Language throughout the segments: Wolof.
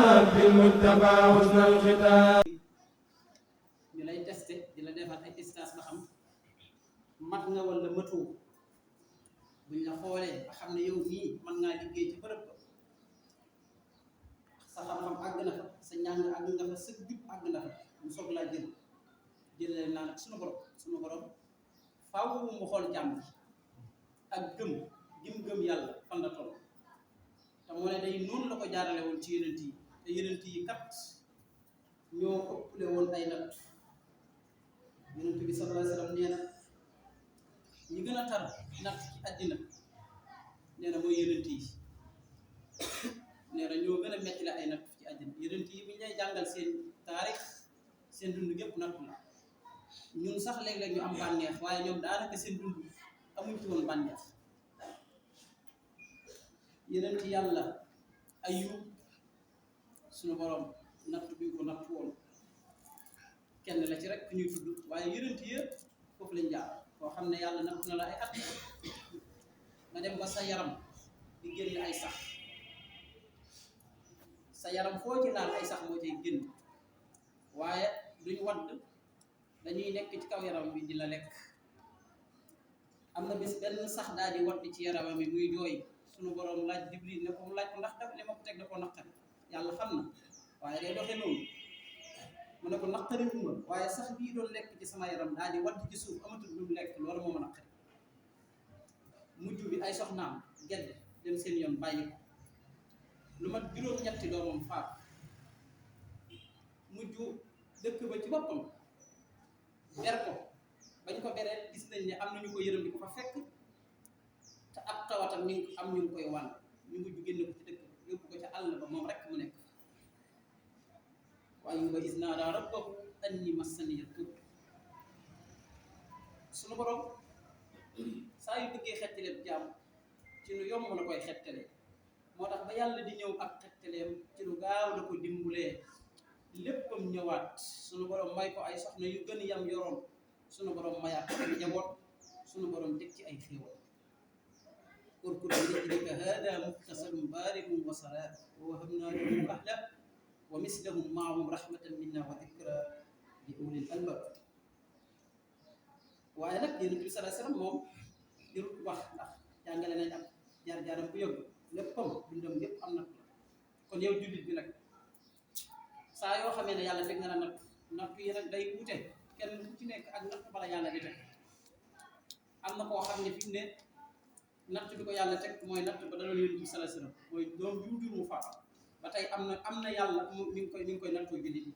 بالمجتبى حسن الختام. ñu lay testé di la defal ay stage ba xam mat nga wala matoo buñ la xoolee ba xam ne yow mii mën ngaa liggéey ci bërëb ba sa xam-xam àgg na fa sa njàng àgg nga fa sa jub àgg na fa mu soog laa jëlee naa nag suñu borom faaw mu xool jàmm ak gëm yàlla fan la toll te moo ne day noonu la ko jaarale woon ci yenent yi te yenent yi kat ñoo ëppale woon ay natt yenent bi sallallahu alayhi wa sallam nee na ñi gën a tar natt ci àddina nee na mooy yenent yi nee na ñoo gën a metti la ay natt ci àddina yenent yi bu ñu lay jàngal seen taarix seen dund gépp natt la ñun sax léeg-léeg ñu am bànneex waaye ñoom daanaka seen dund amuñ ci woon bànneex yenent yàlla Ayub suñu borom natt bi ko natt woon kenn la ci rek ñuy tudd waaye yenent yëpp foofu lañ jaar koo xam ne yàlla natt na la ay at nga dem ba sa yaram di génn ay sax sa yaram foo ci laal ay sax moo cay génn waaye duñ wadd dañuy nekk ci kaw yaram bi di la lekk am na bés benn sax daal di wadd ci yaramam bi muy jooy sunu borom laaj Jibril ne ko mu laaj ko ndax daf li ma ko teg da ko naqari yàlla xam na waaye day doxee noonu mu ne ko naqari wu ma waaye sax bii doon lekk ci sama yaram daal di wadd ci suuf amatul lu mu lekk loolu moo ma naqari mujj bi ay soxnaam gedd dem seen yoon bàyyi ko lu mat juróom-ñetti doomam faat mujj dëkk ba ci boppam ber ko bañ ko beree gis nañ ne am nañu ko yërëm di ko fa fekk te ab tawatam ñu am ñu ngi koy wan ñu ngi génne ko ci dëkk yóbbu ko ca àll ba moom rek mu nekk waaye wa iz naadaa rabbahu anni massaniya dur suñu borom saa yu bëggee xettaleeb jaam ci lu yomb la koy xettalee moo tax ba yàlla di ñëw ak xettaleem ci lu gaaw la ko dimbulee léppam ñëwaat suñu borom may ko ay soxna yu gën yam yoroon suñu borom mayaat ko njaboot suñu borom teg ci ay xéewal urkud bi rijlika haadaa muxtasalun baaridun wa sharaab wa wahabnaa lahu ahlan wa mislahum maahum rahmatan minna wa dikraa li ulil albaab waaye nag Yonent bi sallallahu alayhi wa sallam moom jërut wax ndax jàngale nañ ak jaar-jaaram bu yëg léppam dundam yépp am na kon yow jullit bi nag saa yoo xamee ne yàlla teg na la natt yi nag day wute kenn ku ci nekk ak natt bala yàlla di teg am na koo xam ne fi mu ne natt bi ko yàlla teg mooy natt ba daloon Yonent bi sallallahu alayhi wa sallam mooy doom jur mu faat ba tey am na yàlla mi ngi koy nattoo jullit yi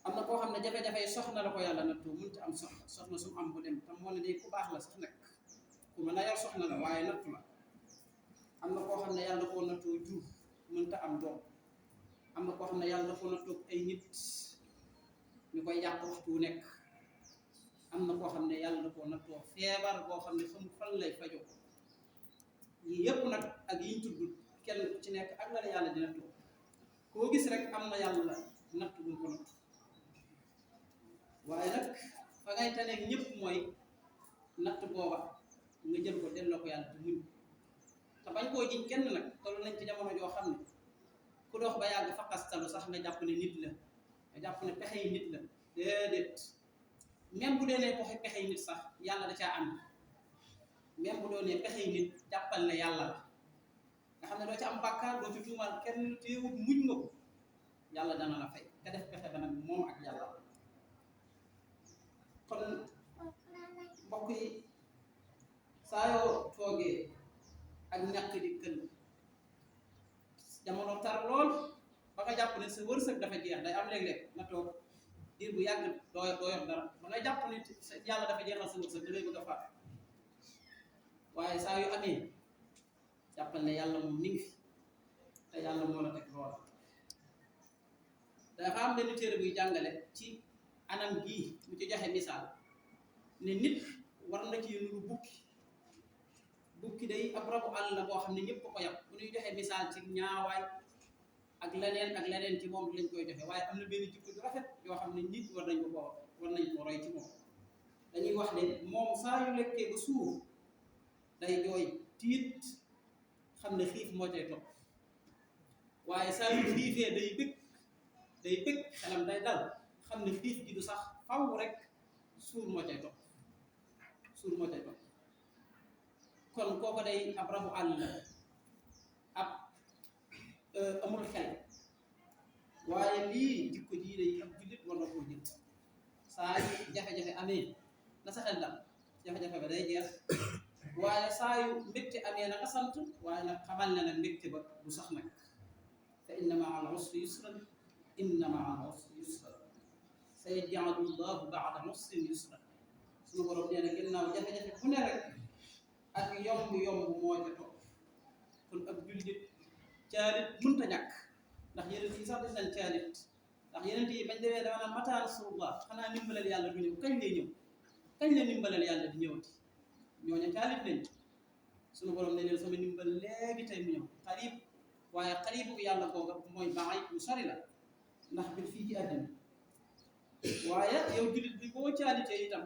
am na koo xam ne jafe-jafe yi soxna la ko yàlla nattoo mënut am soxna su mu am bu dem tam moo ne day ku baax la sax nag ku mën a yor soxna la waaye nattu la am na koo xam ne yàlla koo nattoo jur mënta am doom am na koo xam ne yàlla koo nattoo ay nit ñu koy yàq waxtu wu nekk am na koo xam ne yàlla koo nattoo feebar boo xam ne xamul fan lay fajoo yii yëpp nag ak yiñ tudd kenn ku ci nekk ak la la yàlla di nattoo koo gis rek am na yàlla natt bu ko natt waaye nag fa ngay taneeg ñëpp mooy natt booba nga jël ko delloo ko yàlla te muñ te bañ koo jiñ kenn nag toll nañ ci jamono joo xam ne ku dox ba yàgg faqastalu sax nga jàpp ne nit la nga jàpp ne pexe yi nit la déedéet même bu dee ne pexe yi nit sax yàlla da caa ànd même bu doonee pexe yi nit jàppal ne yàlla la nga xam ne doo ci am bàkkaar doo ci tuumaal kenn teewut muñ nga ko yàlla dana la fay nga def pexe ba nag moom ak yàlla kon mbokk yi saa yoo toogee ak ñàkk di kël jamono tar lool ba nga jàpp ne sa wërsëg dafa jeex day am léeg-léeg nga toog diir bu yàgg doo yor dara ba nga jàpp ne yàlla dafa jeexal sa wërsëg da lay bëgg a faat waaye saa yu amee jàppal ne yàlla moom mi ngi fi te yàlla moo la teg loola dafa am benn téere buy jàngale ci anam gii mu ci joxe misaal ne nit war na ci nuru bukki day ab rabu àll la boo xam ne ñëpp ko yàpp bu ñuy joxe misaal ci ñaawaay ak leneen ci moom lañ koy joxe waaye am na benn jikko ju rafet yoo xam ne nit war nañ ko roy ci moom dañuy wax ne moom saa yu lekkee ba suur day jooy tiit xam ne xiif moo cay topp waaye saa yu xiifee day bëgg xelam day dal xam ne xiif gi du sax faw rek suur moo cay topp kon kooko day ab rabu àll la ab amul xel waaye lii jikko jii day ab jullit war na koo jël saa yu jafe-jafe amee na sa xel dal jafe-jafe ba day jeex waaye saa yu mbégte amee na nga sant waaye nag xamal ne nag mbégte ba du sax nag fa inna maa al usri yusran inna maa al usri yusran sayaj'alu llahu ba'da usrin yusran suñu borom nee na ginnaaw jafe-jafe bu ne rek ak yomb moo ca topp kon ab jullit caalit mënta ñàkk ndax yeneen yi sax dañ naan caalit ndax yeneen yi bañ demee dama naan mataa nasrullah xanaa ndimbalal yàlla du ñëw kañ lay ñëw kañ la ndimbalal yàlla di ñëwati ñooñu caalit lañ suñu borom ne leen sama ndimbal léegi tey mu ñëw xarib waaye xaribu yàlla googa mooy baay bu sori la ndax bi fii ci àddina waaye yow jullit bi boo caalitee itam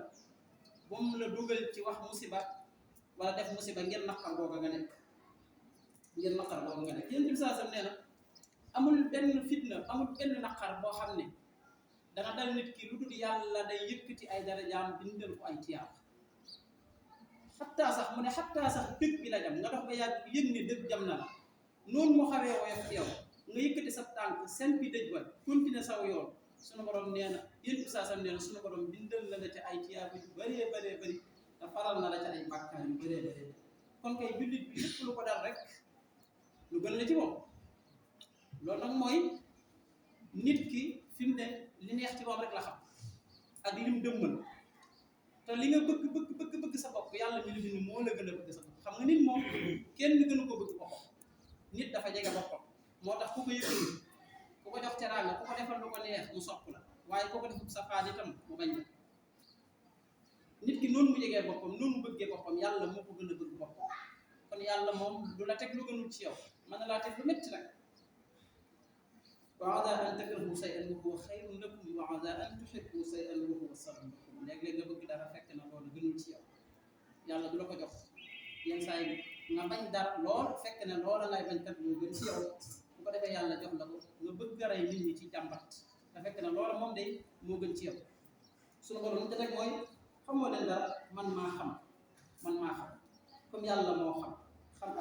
moom la dugal ci wax musiba wala def musiba ngir naqar googa nga nekk yéen bi saa sam nee na amul benn fitna amul benn naqar boo xam ne danga dal nit ki lu dul yàlla day yëkkati ay darajaam bindal ko ay tiyaab xattaa sax mu ne xattaa sax dëgg bi la jam nga dox ba yàgg yëg ne dëgg jam na la noonu mu xawee woyof ci yow nga yëkkati sa tànk seen bi dëj ba continuer saw yoon sunu borom nee na yéen bi saa sam nee na sunu borom bindal la ca ay tiyaab yu bëree bëri te faral na la ca ay bàkkaar yu bëree kon kay jullit bi lépp lu ko dal rek lu gën la ci moom loolu nag mooy nit ki fi mu ne li neex ci moom rek la xam ak li mu dëmmal te li nga bëgg sa bopp yàlla mi la bind moo la gën a bëgg sa bopp xam nga nit moom kenn gënu ko bëgg boppam nit dafa jege boppam moo tax ku ko yëkkati ku ko jox teraanga ku ko defal lu ko neex mu sopp la waaye ku ko def sa faat itam mu bañ la nit ki noonu mu jegee boppam noonu mu bëggee boppam yàlla moo ko gën a bëgg boppam kon yàlla moom du la teg lu gënul ci yow mën na laa teg lu métti nag wa asaa an takrahu shay'an wa huwa khayrun lakum wa asaa an tuhibbu shay'an wa huwa sharrun lakum léeg-léeg nga bëgg dara fekk na loolu gënul ci yow yàlla du la ko jox yenn saa yi nga bañ dara lool fekk ne loola ngay bañ kat moo gën ci yow bu ko defee yàlla jox la ko nga bëgg rey nit ñi ci jàmbat te fekk ne loola moom day moo gën ci yow suñu borom te rek mooy xamoo leen dara man maa xam comme yàlla moo xam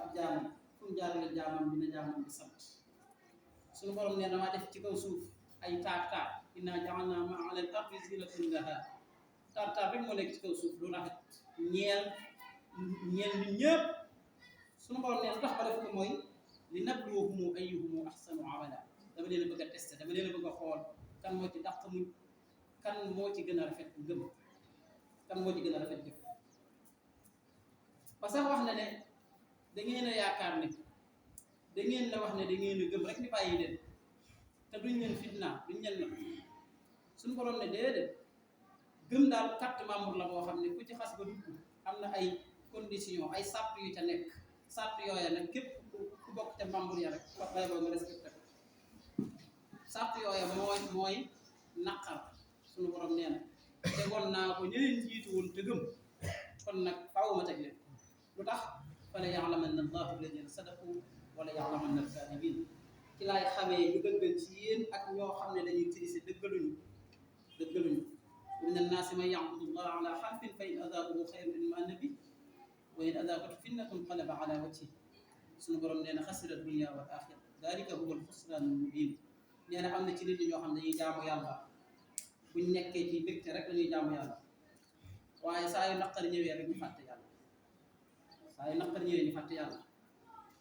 ab jaamam fu mu jaarale jaamam dina jaamam di sant suñu borom ne damaa def ci kaw suuf ay taar innaa ja'alnaa maa alal ardi zinatan lahaa taar rek moo nekk ci kaw suuf lu rafet ñeel nit ñëpp suñu borom ne lu tax ba def ko mooy li nabluwahum ayyuhum ahsanu amala dama leen a bëgg a testé dama leen a bëgg a xool kan moo ci dàq muñ kan moo ci gën a rafet ngëm kan moo ci gën a rafet jëf ba sax wax na ne da ngeen a yaakaar ne da ngeen la wax ne da ngeen a gëm rek ni bàyyi leen te duñ leen fitna duñ leen la suñu borom ne déedéet gëm daal carte membre la boo xam ne ku ci xas ba dugg am na ay condition ay sàrt yu ca nekk sàrt yooya nag képp ku bokk ca membre ya rek bay boo nga respecté ko sàrt yooya mooy naqar suñu borom nee na tegoon naa ko ñeneen jiitu woon te gëm kon nag faaw ma teg leen lu tax fala ya'lamanna allahu alladhina sadaqu wala ya'lamanna al-kadhibin ci laay xamee ñu dëggal ci yéen ak ñoo xam ne dañuy tricher dëggaluñu mina naasi man ya'budu allaha ala harfin fa in adaabahu khayrun ma nabi wa in adaabathu fitnatun inqalaba ala wajhihi suñu borom nee na xasira dunya wal axira dalika huwa al-xusraan al-mubiin nee na am na ci nit ñi ñoo xam ne dañuy jaamu yàlla buñ nekkee ci mbégte rek dañuy jaamu yàlla waaye saa yu naqar ñëwee rek ñu fàtte yàlla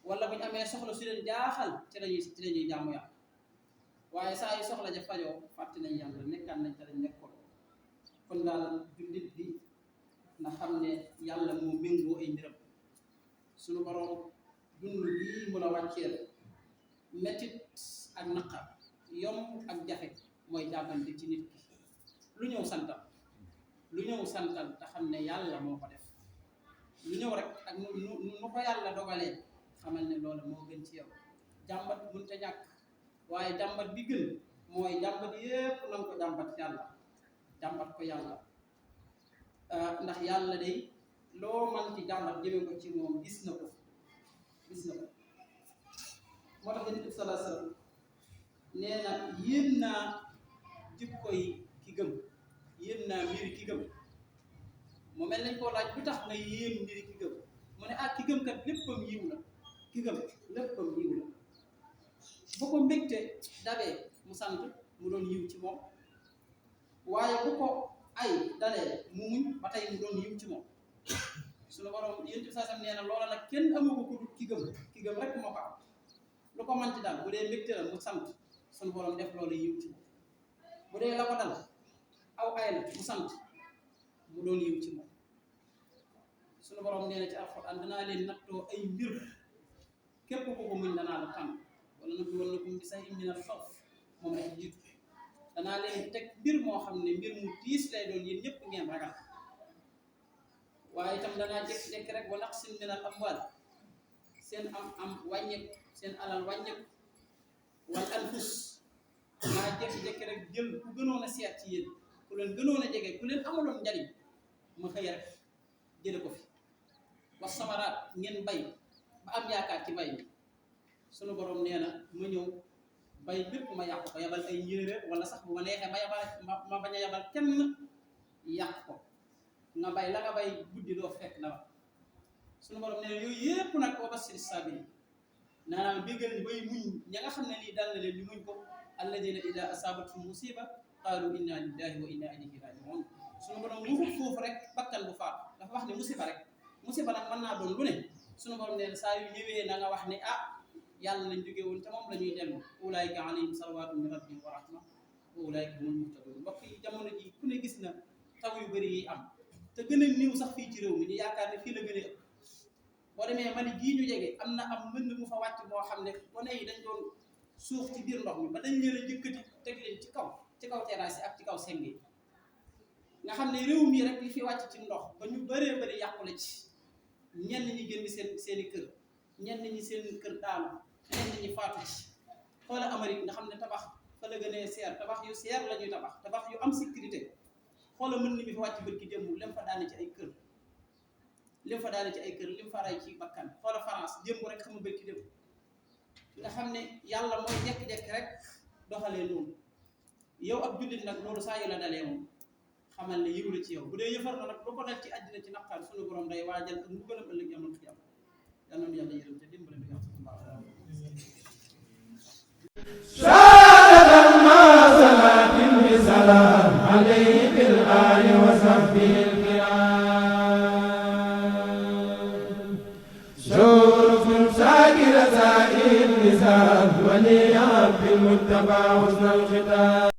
wala buñ amee soxla su leen jaaxal ci lañuy jaamu yàlla waaye saa yu soxla ja fajoo fàtte nañ yàlla nekkaan nañ te lañ nekkoon kon daal jullit bi na xam ne yàlla moo méngoo ay mbiram suñu borom dund bii mu la wàcceel mettit ak naqar yomb ak jafe mooy jàppante ci nit ki lu ñëw santal te xam ne yàlla moo ko def lu ñëw rek ak nu ko yàlla dogalee xamal ne loolu moo gën ci yow jàmbat mënut a ñàkk waaye jàmbat bi gën mooy jàmbat yépp na nga ko jàmbat ko yàlla ndax yàlla day loo man ci jàmbat jëme ko ci moom gis na ko moo tax Yonent bi sallallahu alayhi wa sallam nee na yéen naa jikkoy ki gëm yéen naa mbiri ki gëm mu mel nañ koo laaj bu tax nga yéen mbiri ki gëm mu ne ki gëm kat léppam yiw la ki gëm léppam yiw la bu ko mbégte dabee mu sant mu doon yiw ci moom waaye bu ko ay dalee mu muñ ba tey mu doon yiw ci moom suñu borom yéen ci saasam nee na loola nag kenn amu ko ku dul ki gëm rek moo ko am lu ko manti daal bu dee mbégte la mu sant suñu borom def loolu yiw ci moom bu dee la ko dal aw ay la mu sant mu doon yiw ci moom suñu borom nee na ci alxuraan danaa leen nattoo ay mbir képp ku ko muñ danaa la tànn wala nag wala na kum bi say minal xawf moom la ci jiitu danaa leen teg mbir moo xam ne mbir mu tiis lay doon yéen ñëpp ngeen ragal waaye itam danaa jékki-jékki rek wa naqsin minal amwaal seen am wàññeeku seen alal wàññeeku wal anfus naa jékki-jékki rek jël ku gënoon a seet ci yéen ku leen gënoon a jege ku leen amaloon njariñ ma xëy rek jële ko fi wa samaraat ngeen bay ba am yaakaar ci bay mi sunu borom nee na ma ñëw bay bépp ma yàq ko yabal ay njéeré wala sax bu ma neexee ma yabal ma bañ a yabal kenn yàq ko nga bay la nga bay guddi doo fekk dara sunu borom nee na yooyu yépp nag wa bashiri saabiriin naanaam béggal ni bay muñ ña nga xam ne lii dal na leen ñu muñ ko alladina ida asaabathum musiba qaalu inna lillahi wa inna ilayhi rajiun sunu borom lu foofu rek bakkan bu faatu dafa wax ne musiba rek musiba nag mën naa doon lu ne sunu borom nee na saa yu ñëwee na nga wax ne yàlla lañ jógee woon te moom la ñuy dellu ulaayika alayhim salawaatu min rabbihim wa rahma wa ulaayika humul muhtadun mbokk yi jamono ji ku ne gis na taw yu bëri yi am te gën a niiw sax fii ci réew mi ñu yaakaar ne fii la gën a ëpp boo demee Mali gii ñu jege am na am mbënd mu fa wàcc moo xam ne gone yi dañ doon suux ci biir ndox mi ba dañ leen a jëkkati teg leen ci kaw terrasse yi ak ci kaw seng yi nga xam ne réew mi rek li fi wàcc ci ndox ba ñu bëree bëri yàqule ci ñenn ñi génn seeni kër ñenn ñi seen kër daanu ñenn ñi faatu ci xoola Amérique nga xam ne tabax fa la gënee seer tabax yu seer la ñuy tabax yu am sécurité xoola mën ni mi fi wàcc bërki démb lim fa daane ci ay kër lim fa ray ci bakkan xoola France démb rek xam nga bërki démb nga xam ne yàlla mooy jekki-jekki rek doxalee noonu yow ab jullit nag loolu saa yu la dalee moom xamal ne yiw la ci yow bu dee yëfar na nag lu ko dal ci àddina ci naqar sunu borom day waajal ak mbugalam ëllëg yamal xiyam yal na yàlla yërëm te dimbale bi شارد ما صلاة بسلام عليه بالآل وصحبه الكرام شرف شاكر سائر النساء ولي عبد المتبع حسن الختام